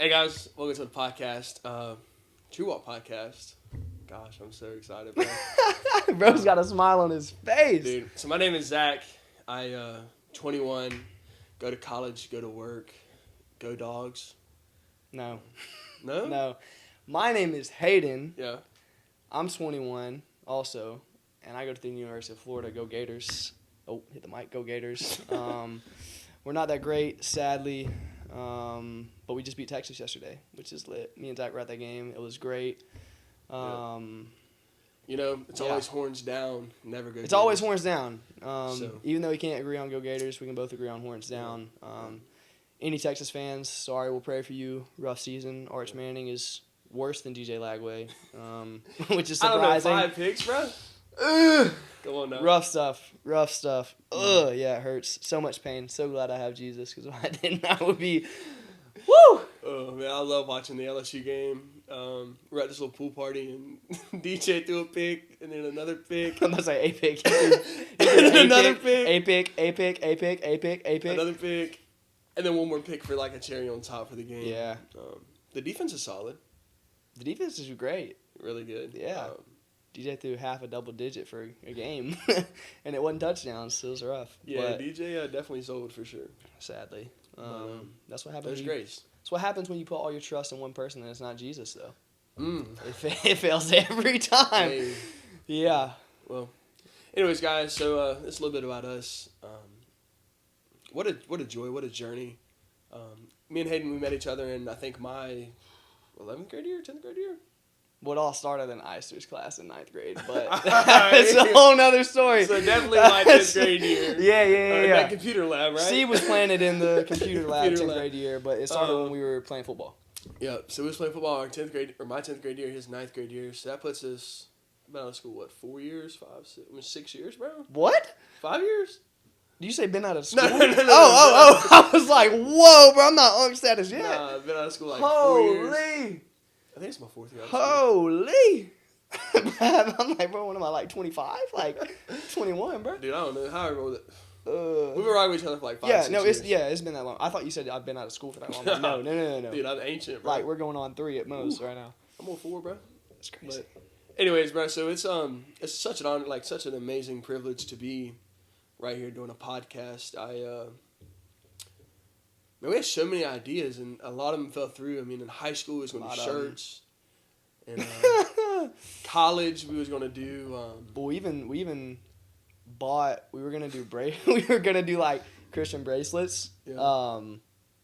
Hey guys, welcome to the podcast, True Walk Podcast. Gosh, I'm so excited, bro. Bro's got a smile on his face. Dude, so my name is Zach. I 21, go to college, go to work, go dogs. No. No? No. My name is Hayden. Yeah. I'm 21 also, and I go to the University of Florida. Go Gators. Oh, hit the mic. Go Gators. We're not that great, sadly, but we just beat Texas yesterday, which is lit. Me and Zach were at that game. It was great. You know, it's always horns down, never go It's Gators. always horns down. So. Even though we can't agree on Go Gators, we can both agree on horns down. Any Texas fans, sorry, we'll pray for you. Rough season. Arch Manning is worse than DJ Lagway, which is surprising. I don't know, 5 picks, bro? Ugh. Come on now. Rough stuff. Ugh, yeah, it hurts. So much pain. So glad I have Jesus, because if I didn't, I would be, woo! Oh, man, I love watching the LSU game. We're at this little pool party, and DJ threw a pick, and then another pick. I'm going to say a pick. Another pick. A pick. Another pick. And then one more pick for like a cherry on top for the game. Yeah. The defense is solid. The defense is great. Really good. Yeah. DJ threw half a double digit for a game, and it wasn't touchdowns, so it was rough. Yeah, but DJ definitely sold for sure. sadly. That's what happens. There's grace. That's what happens when you put all your trust in one person and it's not Jesus, though. Mm. It fails every time. Hey. Yeah. Well, anyways, guys, so it's a little bit about us. What a joy, what a journey. Me and Hayden, we met each other in, I think, my 11th grade year, 10th grade year. Well, it all started in Eister's class in 9th grade, but it's a whole nother story. So definitely my 10th grade year. Yeah. That computer lab, right? Seed was planted in the computer lab Computer 10th lab. grade year, but it started when we were playing football. Yeah, so we was playing football our 10th grade, or my 10th grade year, his 9th grade year. So that puts us, been out of school, 4 years, 6 years, bro? What? 5 years? Did you say been out of school? No. Oh. I was like, whoa, bro, I'm not on status yet. Nah, I've been out of school 4 years. Holy. I think it's my 4th year out of school. Holy. I'm like, bro, what am I, 25? 21, bro. Dude, I don't know. However, we Uh, were riding with each other for 5, yeah, 6 no, years. it's been that long. I thought you said I've been out of school for that long. Like, no. Dude, I'm ancient, bro. We're going on 3 at most right now. I'm on 4, bro. That's crazy. But anyways, bro, so it's such an honor, such an amazing privilege to be right here doing a podcast. Man, we had so many ideas, and a lot of them fell through. I mean, in high school, it was going to be shirts. And college, we was going to do... But we even bought. We were gonna do we were gonna do Christian bracelets. Yeah.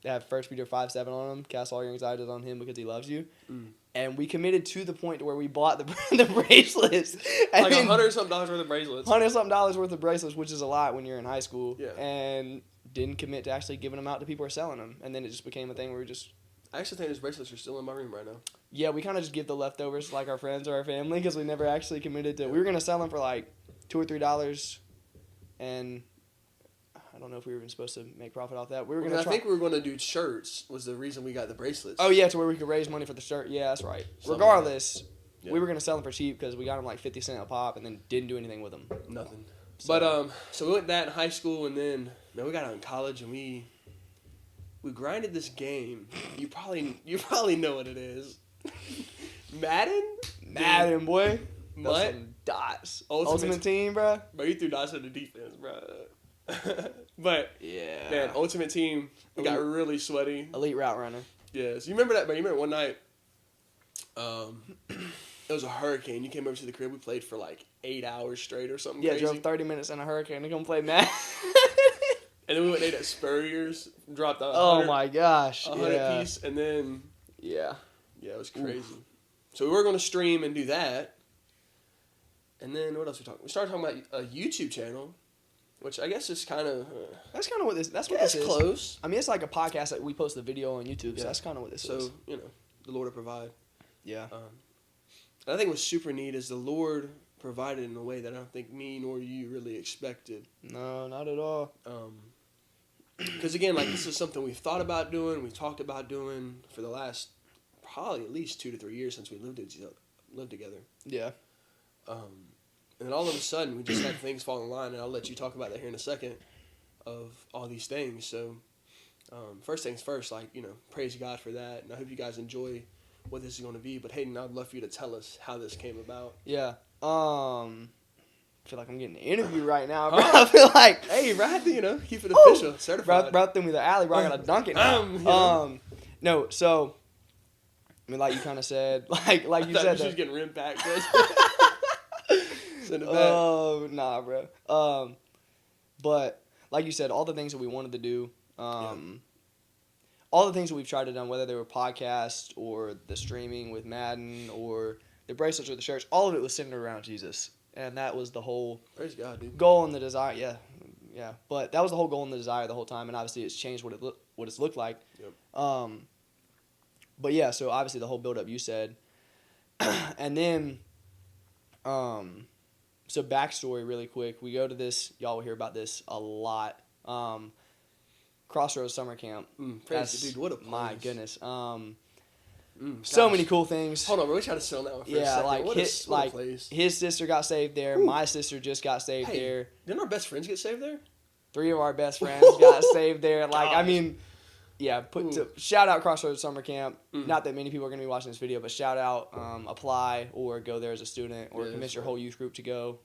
They have 1 Peter 5:7 on them. Cast all your anxieties on Him because He loves you. Mm. And we committed to the point to where we bought the bracelets. And like then $100-something worth of bracelets. $100-something worth of bracelets, which is a lot when you're in high school. Yeah. And didn't commit to actually giving them out to people who are selling them. And then it just became a thing where we just... I actually think those bracelets are still in my room right now. Yeah, we kind of just give the leftovers to our friends or our family because we never actually committed to... We were going to sell them for $2 or $3. And I don't know if we were even supposed to make profit off that. We were going to I think we were going to do shirts was the reason we got the bracelets. Oh, yeah, to where we could raise money for the shirt. Yeah, that's right. Something Regardless, Yeah. we were going to sell them for cheap because we got them 50 cents a pop and then didn't do anything with them. Nothing. So- But so we went that in high school, and then we got out in college, and we grinded this game. You probably know what it is. Madden, boy. That's What? some dots. Ultimate Ultimate Team, bro. Bro, you threw dots at the defense, bro. But Yeah. man, Ultimate Team, we got Elite. really sweaty. Elite route runner. Yes, you remember that? But you remember one night, it was a hurricane. You came over to the crib. We played for 8 hours straight or something. Yeah, crazy. drove 30 minutes in a hurricane to come play Madden. And then we went and ate at Spurrier's, dropped a Oh 100 my gosh. 100 Yeah. piece, and then Yeah. it was crazy. So we were going to stream and do that. And then what else we talking? We started talking about a YouTube channel, which I guess is kind of That's kind of what this. That's what yeah, this it's is. close. I mean, it's like a podcast that we post the video on YouTube. So Yeah. that's kind of what this So is. the Lord will provide. Yeah. And I think what's super neat is the Lord provided in a way that I don't think me nor you really expected. No, not at all. Because again, this is something we've thought about doing, we've talked about doing for the last probably at least 2 to 3 years since we lived together. Yeah. And then all of a sudden, we just had things fall in line, and I'll let you talk about that here in a second, of all these things. So First things first, like, praise God for that, and I hope you guys enjoy what this is going to be. But Hayden, I'd love for you to tell us how this came about. Yeah. I feel like I'm getting an interview right now, bro. I feel like, hey, right, keep it official, certified. Bro threw me the alley, bro. I gotta dunk it now. No, so I mean, like you kind of said, like you said, she's getting rim packed. Send it back. Oh, nah, bro. But like you said, all the things that we wanted to do, all the things that we've tried to do, whether they were podcasts or the streaming with Madden or the bracelets or the shirts, all of it was centered around Jesus. And that was the whole praise God, dude. Goal and the desire. Yeah. But that was the whole goal and the desire the whole time, and obviously it's changed what it's looked like. Yep. But yeah, so obviously the whole build up you said, and then, so backstory really quick. We go to this. Y'all will hear about this a lot. Crossroads Summer Camp. Dude, what a place. My goodness. So many cool things. Hold on, bro. We try to sell that one for a second. Like, what a place. His sister got saved there. Ooh. My sister just got saved there. Didn't our best friends get saved there? 3 of our best friends got saved there. Like, gosh. I mean, yeah. Shout out Crossroads Summer Camp. Not that many people are going to be watching this video, but shout out, apply or go there as a student or convince your whole youth group to go.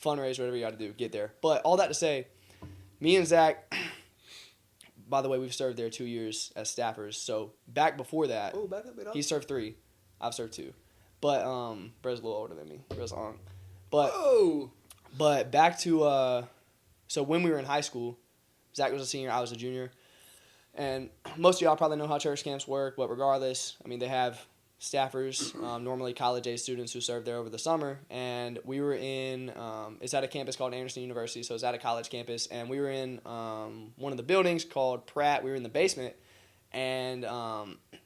Fundraise, whatever you got to do, get there. But all that to say, me and Zach. By the way, we've served there 2 years as staffers. So back before that, he served 3. I've served 2. But Bro's a little older than me. Bro's on. But back to so when we were in high school, Zach was a senior, I was a junior, and most of y'all probably know how church camps work. But regardless, I mean they have staffers, normally college-age students who serve there over the summer, and we were in, it's at a campus called Anderson University, so it's at a college campus, and we were in one of the buildings called Pratt. We were in the basement, and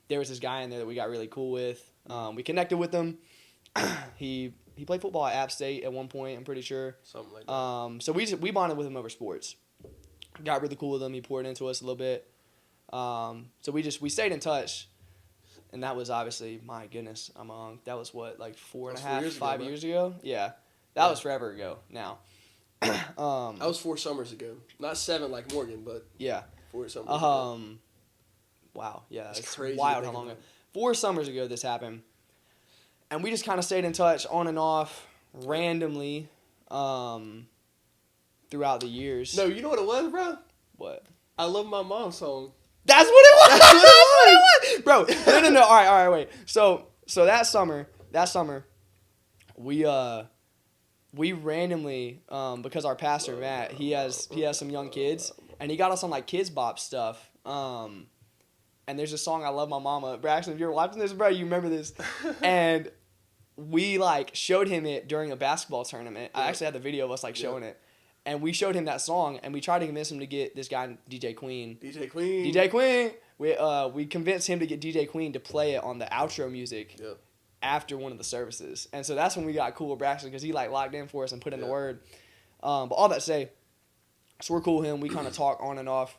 there was this guy in there that we got really cool with. We connected with him. He played football at App State at one point, I'm pretty sure. Something like that. So we bonded with him over sports. Got really cool with him. He poured into us a little bit. So we stayed in touch. And that was obviously, my goodness, that was what, like 5 years ago? Yeah. That was forever ago now. That was 4 summers ago. Not 7 like Morgan, but 4 summers ago. Wow. Yeah. It's crazy. Wild how long ago. 4 summers ago this happened. And we just kind of stayed in touch on and off randomly throughout the years. No, you know what it was, bro? What? I Love My Mom song. That's what it was. That's what it was. Bro, no. All right, wait. So that summer, we randomly, because our pastor Matt, he has some young kids, and he got us on like Kids Bop stuff. And there's a song, I Love My Mama. Braxton, if you're watching this, bro, you remember this. And we like showed him it during a basketball tournament. I actually had the video of us like showing it. And we showed him that song, and we tried to convince him to get this guy, DJ Queen. We convinced him to get DJ Queen to play it on the outro music after one of the services. And so that's when we got cool with Braxton, because he like locked in for us and put in the word. But all that to say, so we're cool with him. We kind of talk on and off.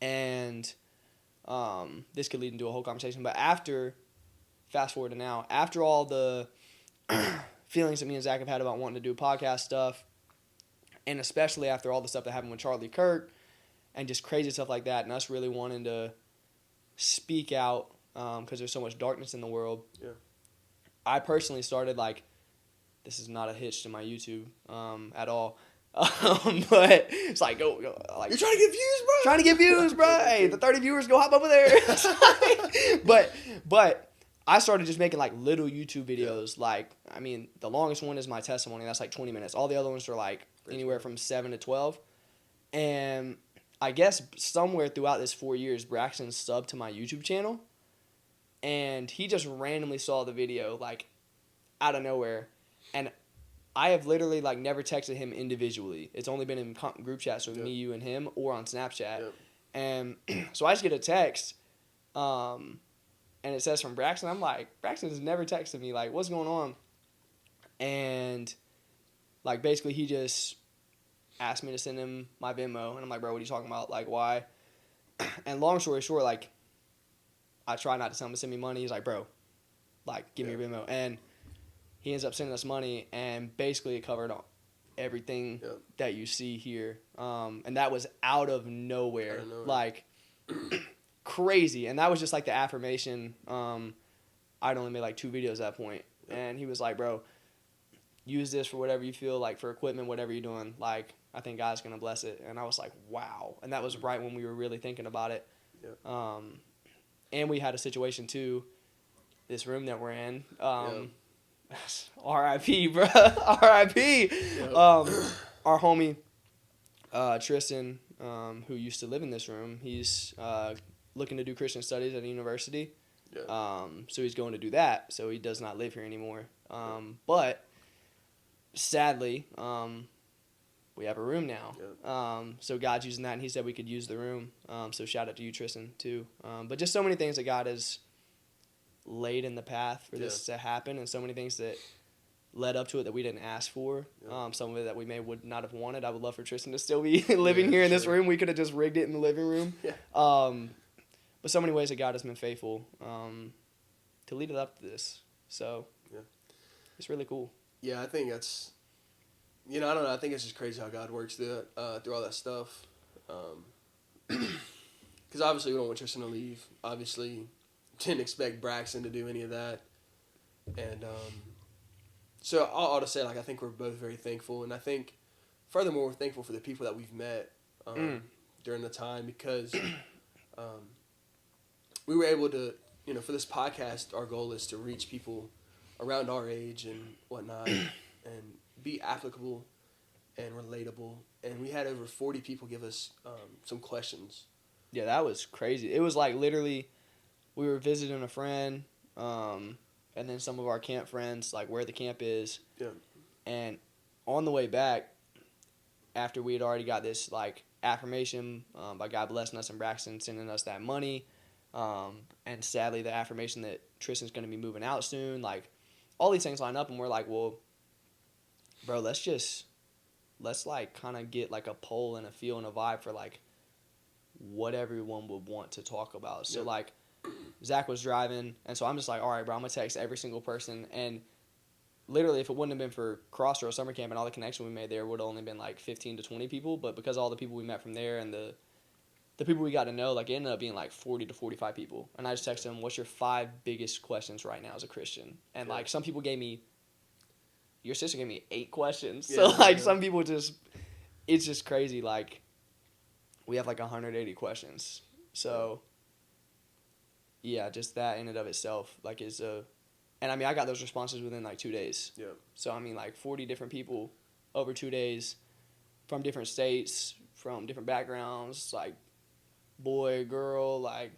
And this could lead into a whole conversation. But fast forward to now, after all the feelings that me and Zach have had about wanting to do podcast stuff, and especially after all the stuff that happened with Charlie Kirk and just crazy stuff like that, and us really wanting to speak out because there's so much darkness in the world, I personally started like, this is not a hitch to my YouTube at all, but it's like, go like, you're trying to get views, bro? Trying to get views, bro. Hey, the 30 viewers, go hop over there. but I started just making like little YouTube videos. Like, I mean, the longest one is my testimony. That's like 20 minutes. All the other ones are like anywhere from 7 to 12. And I guess somewhere throughout this 4 years, Braxton subbed to my YouTube channel. And he just randomly saw the video like out of nowhere. And I have literally like never texted him individually. It's only been in group chats with me, you, and him, or on Snapchat. And so I just get a text. And it says from Braxton. I'm like, Braxton has never texted me. Like, what's going on? And, like, basically he just asked me to send him my Venmo. And I'm like, bro, what are you talking about? Like, why? And long story short, like, I try not to tell him to send me money. He's like, bro, like, give me your Venmo. And he ends up sending us money. And basically it covered everything Yep. that you see here. And that was out of nowhere. Out of nowhere. Like, crazy. And that was just like the affirmation. I'd only made like 2 videos at that point. Yep. And he was like, bro, use this for whatever you feel like, for equipment, whatever you're doing. Like, I think God's going to bless it. And I was like, wow. And that was right when we were really thinking about it. Yep. And we had a situation too, this room that we're in. R.I.P., bro. R.I.P. Yep. Our homie, Tristan, who used to live in this room, he's looking to do Christian studies at a university. Yeah. So he's going to do that. So he does not live here anymore. But sadly, we have a room now. Yeah. So God's using that, and he said we could use the room. So shout out to you, Tristan, too. But just so many things that God has laid in the path for this to happen, and so many things that led up to it that we didn't ask for. Some of it that we would not have wanted. I would love for Tristan to still be living here in this room. We could have just rigged it in the living room. Yeah. But so many ways that God has been faithful to lead it up to this. So it's really cool. Yeah, I think that's, I don't know. I think it's just crazy how God works through all that stuff. Because obviously we don't want Tristan to leave. Obviously, didn't expect Braxton to do any of that. And so I'll just say, like, I think we're both very thankful. And I think, furthermore, we're thankful for the people that we've met during the time, because we were able to, for this podcast, our goal is to reach people around our age and whatnot and be applicable and relatable. And we had over 40 people give us some questions. Yeah, that was crazy. It was like literally we were visiting a friend, and then some of our camp friends, like where the camp is. Yeah. And on the way back, after we had already got this like affirmation by God blessing us and Braxton sending us that money, and sadly the affirmation that Tristan's going to be moving out soon, like all these things line up, and we're like, well, bro, let's like kind of get like a poll and a feel and a vibe for like what everyone would want to talk about. So like Zach was driving, and so I'm just like, all right, bro, I'm gonna text every single person. And literally, if it wouldn't have been for Crossroads Summer Camp and all the connection we made there, it would have only been like 15 to 20 people. But because all the people we met from there and the people we got to know, like it ended up being like 40 to 45 people. And I just texted them, what's your 5 biggest questions right now as a Christian? And like some people gave me, your sister gave me 8 questions. So like some people just, it's just crazy. Like we have like 180 questions. So yeah, just that in and of itself, like is a, and I mean, I got those responses within like 2 days. Yeah. So I mean, like 40 different people over 2 days from different states, from different backgrounds, like boy, girl, like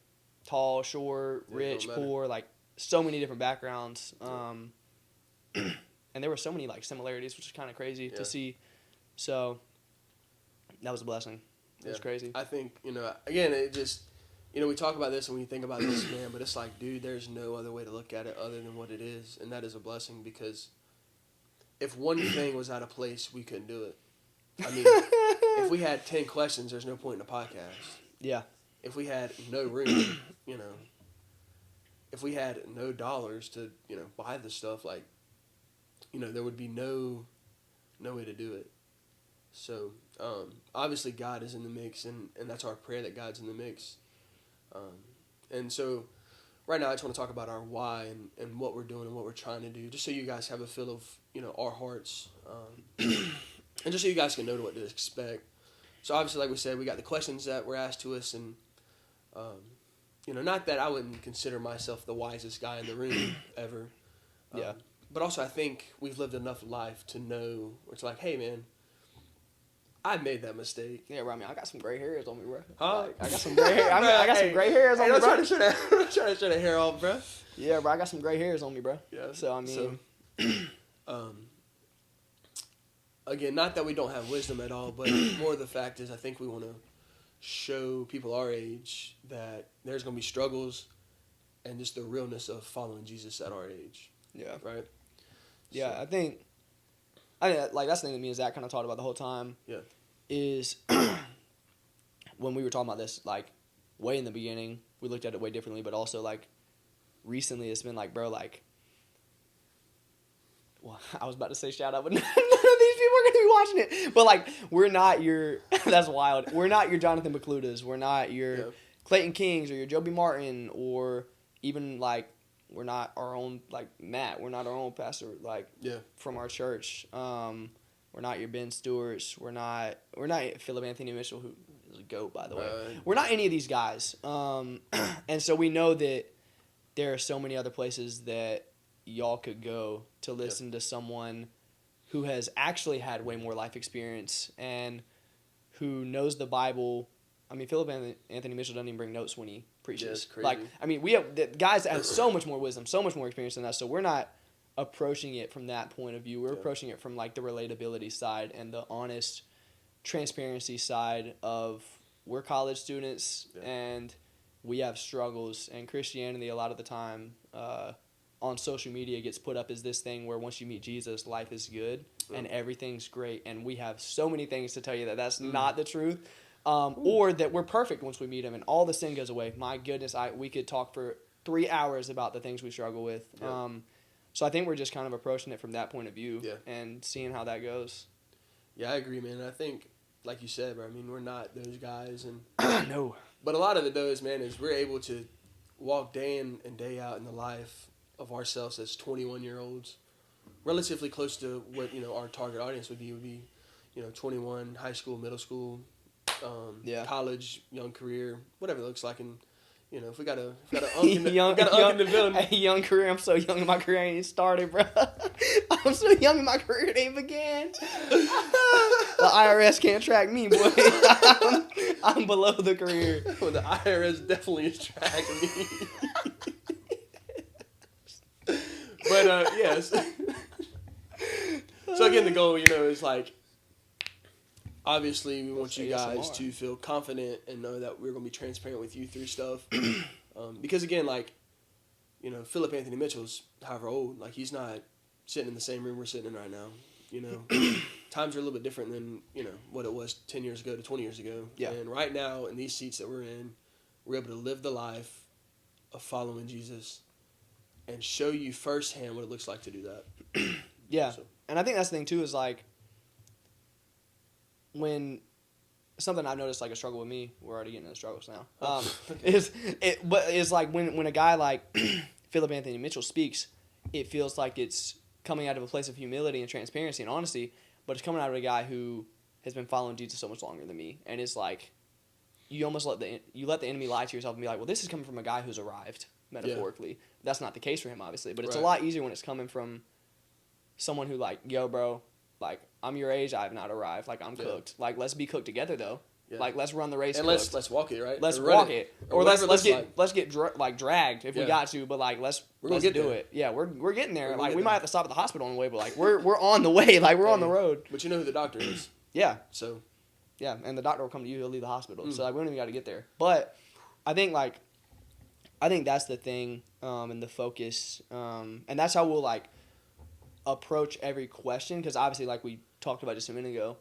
tall, short, rich, poor, like so many different backgrounds. And there were so many like similarities, which is kind of crazy to see. So that was a blessing. It was crazy. I think, again, it just, we talk about this and we think about this, man, but it's like, dude, there's no other way to look at it other than what it is. And that is a blessing, because if one thing was out of place, we couldn't do it. I mean, if we had 10 questions, there's no point in a podcast. Yeah. If we had no room, if we had no dollars to, buy the stuff, like, there would be no way to do it. So, obviously God is in the mix, and that's our prayer, that God's in the mix. And so right now I just want to talk about our why and what we're doing and what we're trying to do, just so you guys have a feel of, our hearts, and just so you guys can know what to expect. So obviously, like we said, we got the questions that were asked to us, and, not that I wouldn't consider myself the wisest guy in the room ever. Yeah. But also I think we've lived enough life to know, it's like, hey man, I made that mistake. Yeah, bro. I mean, I got some gray hairs on me, bro. Huh? Like, I got some gray hair. I got some gray hairs on me, I'm bro. trying to show that hair off, bro. Yeah, bro. I got some gray hairs on me, bro. Yeah. So I mean, again, not that we don't have wisdom at all, but more the fact is, I think we want to show people our age that there's going to be struggles, and just the realness of following Jesus at our age. yeah, Right. yeah. So, I think, like that's the thing that me and Zach kind of talked about the whole time. Yeah. Is when we were talking about this, like way in the beginning, we looked at it way differently, but also like recently, it's been like, bro, like, well, I was about to say shout out, but of these people are gonna be watching it. But like, we're not your. That's wild. We're not your Jonathan McCludas. We're not your Clayton Kings or your Joby Martin or even like we're not our own like Matt. We're not our own pastor like from our church. We're not your Ben Stewarts. We're not Philip Anthony Mitchell, who is a GOAT, by the way. We're not any of these guys. And so we know that there are so many other places that y'all could go to listen to someone who has actually had way more life experience and who knows the Bible. I mean, Philip Anthony Mitchell doesn't even bring notes when he preaches. Yeah, it's crazy. Like, I mean, we have the guys that have so much more wisdom, so much more experience than us. So we're not approaching it from that point of view. We're approaching it from like the relatability side and the honest transparency side of we're college students and we have struggles, and Christianity a lot of the time on social media gets put up as this thing where once you meet Jesus, life is good and everything's great, and we have so many things to tell you that that's not the truth. Or that we're perfect once we meet him and all the sin goes away. My goodness, we could talk for 3 hours about the things we struggle with. So I think we're just kind of approaching it from that point of view and seeing how that goes. Yeah, I agree, man. I think, like you said, bro, I mean, we're not those guys. And No. But a lot of it, though, is, man, is we're able to walk day in and day out in the life of ourselves as 21-year-olds, relatively close to what, our target audience would be, 21, high school, middle school, college, young career, whatever it looks like. And, if we got a unk in the building. Hey, young career. I'm so young in my career. I ain't even started, bro. I'm so young in my career. It ain't began. The IRS can't track me, boy. I'm below the career. Well, the IRS definitely is tracking me. But, yes. So, again, the goal, is like, obviously, we want you guys to feel confident and know that we're going to be transparent with you through stuff. Because, again, like, Philip Anthony Mitchell's however old. Like, he's not sitting in the same room we're sitting in right now. Times are a little bit different than, what it was 10 years ago to 20 years ago. Yeah. And right now, in these seats that we're in, we're able to live the life of following Jesus and show you firsthand what it looks like to do that. Yeah. So. And I think that's the thing, too, is, like, when something I've noticed like a struggle with me, we're already getting into struggles now. It's like when a guy like Philip Anthony Mitchell speaks, it feels like it's coming out of a place of humility and transparency and honesty, but it's coming out of a guy who has been following Jesus so much longer than me, and it's like you almost let the enemy lie to yourself and be like, well, this is coming from a guy who's arrived metaphorically. Yeah. That's not the case for him, obviously, but it's a lot easier when it's coming from someone who like, yo, bro, like, I'm your age, I have not arrived. Like, I'm cooked. Like, let's be cooked together, though. Yeah. Like, let's run the race. And cooked. let's walk it, right? Let's walk it. Or let's get dragged if we got to. But like, let's do it. Yeah, we're getting there. Like, we might have to stop at the hospital on the way, but like, we're on the way. Like, we're on the road. But you know who the doctor is. Yeah. So. Yeah, and the doctor will come to you. He'll leave the hospital. So like, we don't even got to get there. But I think that's the thing, and the focus, and that's how we'll like approach every question, because obviously, like we talked about just a minute ago,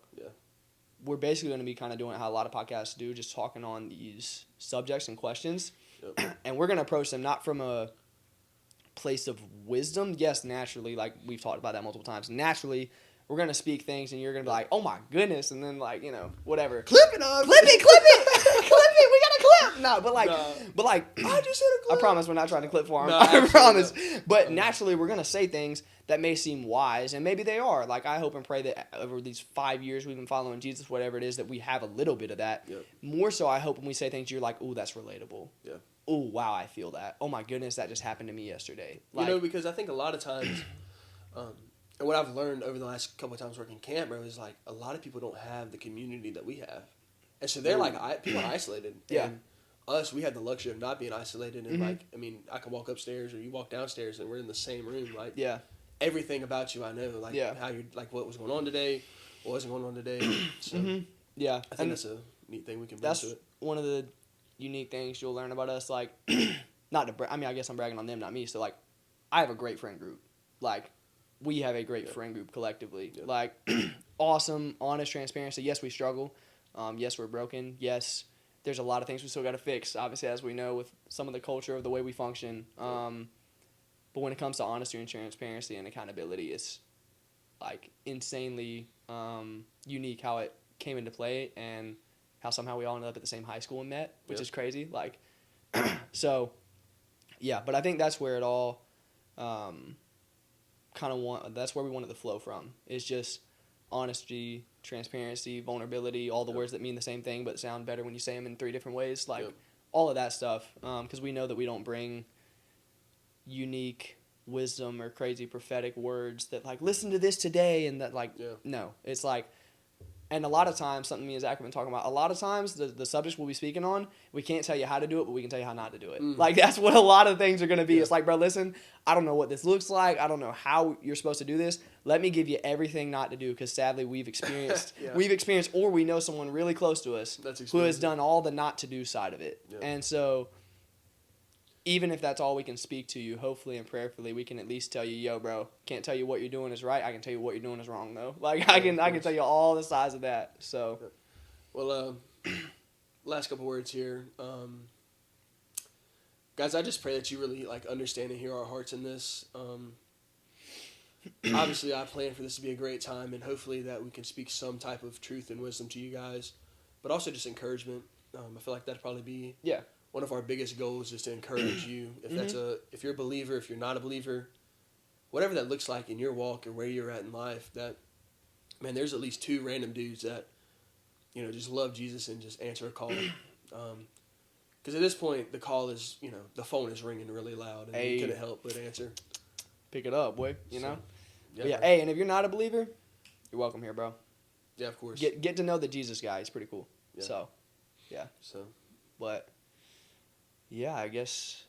we're basically going to be kind of doing how a lot of podcasts do, just talking on these subjects and questions, and we're going to approach them not from a place of wisdom. Yes, naturally, like we've talked about that multiple times, naturally we're going to speak things and you're going to be like, oh my goodness, and then like, whatever. Clip it up. Clip it. Clip it. We got to clip. No, but like, I just hit a clip. I promise we're not trying to clip for him. I promise. But naturally, we're going to say things that may seem wise, and maybe they are. Like, I hope and pray that over these 5 years we've been following Jesus, whatever it is, that we have a little bit of that. Yep. More so, I hope when we say things, you're like, ooh, that's relatable. Yeah. Ooh, wow, I feel that. Oh my goodness, that just happened to me yesterday. Like, because I think a lot of times, and what I've learned over the last couple of times working camp, bro, is like a lot of people don't have the community that we have. And so they're like, people are isolated. Yeah. And us, we have the luxury of not being isolated. And like, I mean, I can walk upstairs or you walk downstairs and we're in the same room. Like, everything about you I know. Like, how you're, like, what was going on today, what wasn't going on today. So, yeah. I think that's a neat thing we can bring to it. That's one of the unique things you'll learn about us. Like, I guess I'm bragging on them, not me. So, like, I have a great friend group. Like, we have a great friend group collectively. Yeah. Like, awesome, honest transparency. Yes, we struggle. Yes, we're broken. Yes, there's a lot of things we still got to fix, obviously, as we know, with some of the culture of the way we function. But when it comes to honesty and transparency and accountability, like insanely unique how it came into play and how somehow we all ended up at the same high school and met, which Yep. is crazy. Like, so yeah, but I think that's where it all that's where we wanted to flow from. Is just honesty, transparency, vulnerability, all the Yep. words that mean the same thing but sound better when you say them in 3 different ways. Like Yep. all of that stuff, because we know that we don't bring unique wisdom or crazy prophetic words that like listen to this today and that like Yeah. no, it's like. And a lot of times, something me and Zach have been talking about, a lot of times the subjects we'll be speaking on, we can't tell you how to do it, but we can tell you how not to do it. Mm. Like, that's what a lot of things are going to be. Yeah. It's like, bro, listen, I don't know what this looks like. I don't know how you're supposed to do this. Let me give you everything not to do, because sadly we've experienced, Yeah. or we know someone really close to us That's who has experienced. done all the not to do side of it. Yeah. And so, even if that's all we can speak to you, hopefully and prayerfully, we can at least tell you, yo, bro, can't tell you what you're doing is right. I can tell you what you're doing is wrong, though. Like, Yeah, I of can course. tell you all the sides of that. So, Well, last couple words here. Guys, I just pray that you really like understand and hear our hearts in this. Obviously, I plan for this to be a great time, and hopefully that we can speak some type of truth and wisdom to you guys, but also just encouragement. I feel like that'd probably be yeah. one of our biggest goals, is to encourage you. If if you're a believer, if you're not a believer, whatever that looks like in your walk or where you're at in life, that, man, there's at least 2 random dudes that, you know, just love Jesus and just answer a call. Because at this point, the call is, you know, the phone is ringing really loud, and Hey. you couldn't help but answer. Pick it up, boy. You So, know? Yeah, But yeah. man. Hey, and if you're not a believer, you're welcome here, bro. Yeah, of course. Get to know the Jesus guy. He's pretty cool. Yeah. So, but yeah, I guess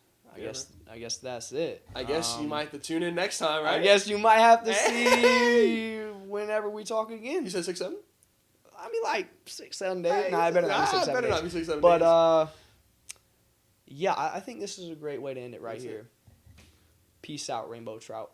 that's it. I guess you might have to tune in next time, right? I guess you might have to Hey. see whenever we talk again. You said 6, 7? I mean, like 6, 7 days. Nah, I better not be 6, 7 better days. not be 6, 7 But days. yeah, I think this is a great way to end it right That's it. here. Peace out, Rainbow Trout.